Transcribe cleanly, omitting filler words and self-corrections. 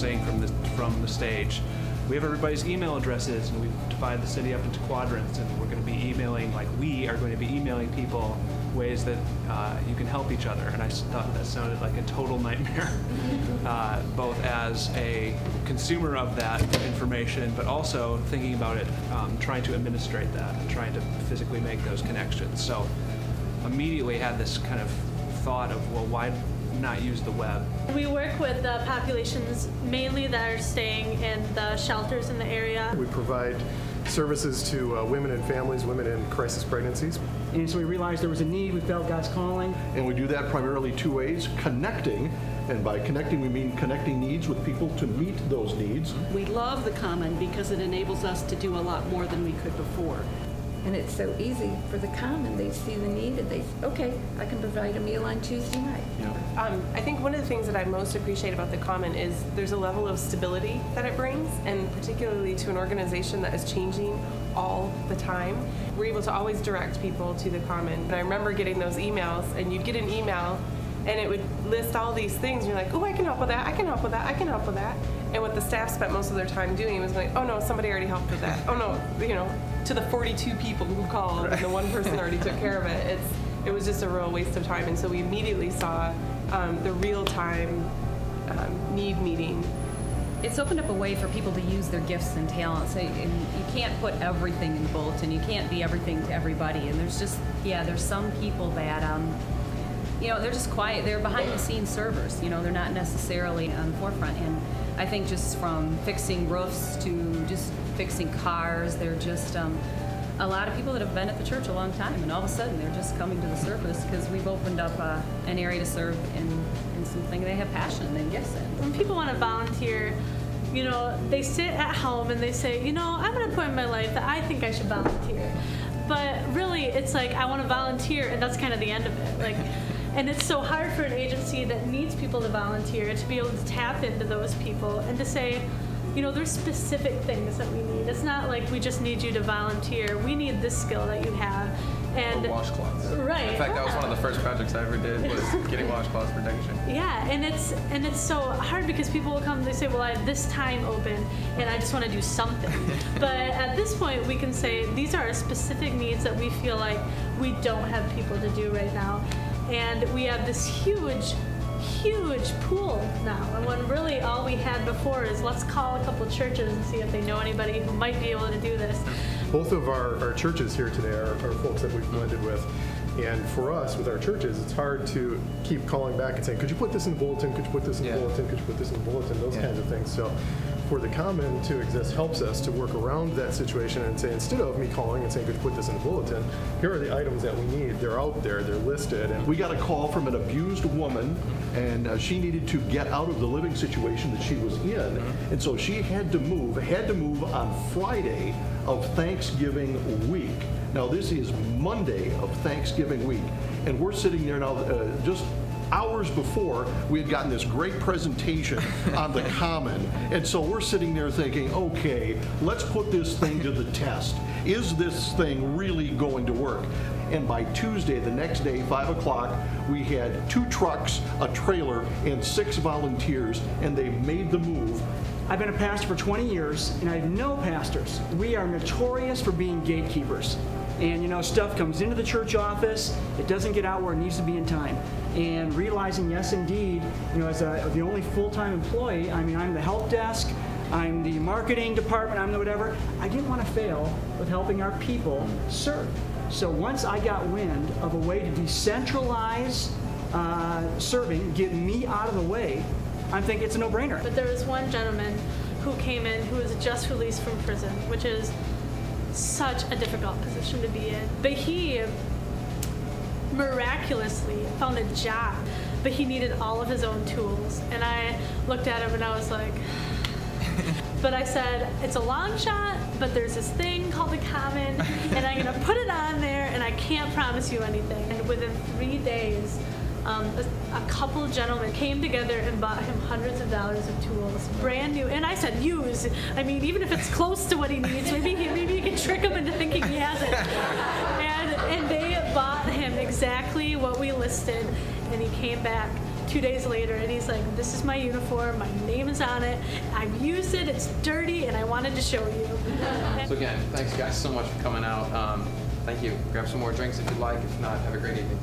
saying from the stage. We have everybody's email addresses, and we've divided the city up into quadrants, and we're going to be emailing, we are going to be emailing people ways that you can help each other. And I thought that sounded like a total nightmare, both as a consumer of that information, but also thinking about it, trying to administrate that and trying to physically make those connections. So immediately had this kind of thought of, well, why not use the web? We work with the populations mainly that are staying in the shelters in the area. We provide services to women and families, women in crisis pregnancies. And so we realized there was a need, we felt God's calling. And we do that primarily two ways: connecting, and by connecting we mean connecting needs with people to meet those needs. We love the Common because it enables us to do a lot more than we could before. And it's so easy for the Common. They see the need and they say, okay, I can provide a meal on Tuesday night. I think one of the things that I most appreciate about the Common is there's a level of stability that it brings, and particularly to an organization that is changing all the time. We're able to always direct people to the Common. And I remember getting those emails, and you'd get an email and it would list all these things. You're like, oh, I can help with that, I can help with that, I can help with that. And what the staff spent most of their time doing was going, oh no, somebody already helped with that. Oh no, to the 42 people who called, and the one person already took care of it. It was just a real waste of time. And so we immediately saw the real-time need meeting. It's opened up a way for people to use their gifts and talents. And you can't put everything in the bulletin. You can't be everything to everybody. And there's some people that they're just quiet. They're behind-the-scenes servers. They're not necessarily on the forefront. And I think just from fixing roofs to just fixing cars, they're just a lot of people that have been at the church a long time, and all of a sudden they're just coming to the surface because we've opened up an area to serve in something they have passion and gifts in. When people want to volunteer, they sit at home and they say, I'm at a point in my life that I think I should volunteer. But really, it's like, I want to volunteer, and that's kind of the end of it. And it's so hard for an agency that needs people to volunteer to be able to tap into those people and to say, there's specific things that we need. It's not like we just need you to volunteer. We need this skill that you have. And washcloths. Right. In fact, that was one of the first projects I ever did, was getting washcloths for Decoration. Yeah, and it's so hard because people will come and they say, well, I have this time open and I just want to do something. But at this point, we can say these are specific needs that we feel like we don't have people to do right now. And we have this huge pool now, and when really all we had before is let's call a couple churches and see if they know anybody who might be able to do this. Both of our churches here today are folks that we've blended with. And for us, with our churches, it's hard to keep calling back and saying, could you put this in the bulletin? Could you put this in the bulletin? Could you put this in the bulletin? Those kinds of things. So for the Common to exist helps us to work around that situation and say, instead of me calling and saying, could you put this in the bulletin? Here are the items that we need. They're out there. They're listed. And we got a call from an abused woman, and she needed to get out of the living situation that she was in. And so she had to move on Friday of Thanksgiving week. Now, this is Monday of Thanksgiving week, and we're sitting there now just hours before we had gotten this great presentation on the Common. And so we're sitting there thinking, okay, let's put this thing to the test. Is this thing really going to work? And by Tuesday, the next day, 5 o'clock, we had 2 trucks, a trailer, and 6 volunteers, and they made the move. I've been a pastor for 20 years, and I know pastors. We are notorious for being gatekeepers. And stuff comes into the church office, it doesn't get out where it needs to be in time. And realizing, yes, indeed, as the only full-time employee, I'm the help desk, I'm the marketing department, I'm the whatever. I didn't want to fail with helping our people serve. So once I got wind of a way to decentralize serving, get me out of the way, I'm thinking it's a no-brainer. But there was one gentleman who came in who was just released from prison, which is such a difficult position to be in. But he miraculously found a job, but he needed all of his own tools. And I looked at him and I was like, but I said, it's a long shot, but there's this thing called the Common, and I'm gonna put it on there, and I can't promise you anything. And within 3 days, a couple of gentlemen came together and bought him hundreds of dollars of tools, brand new. And I said, use. Even if it's close to what he needs, maybe you can trick him into thinking he has it. And they bought him exactly what we listed, and he came back 2 days later, and he's like, this is my uniform, my name is on it, I've used it, it's dirty, and I wanted to show you. So again, thanks guys so much for coming out. Thank you. Grab some more drinks if you'd like. If not, have a great evening.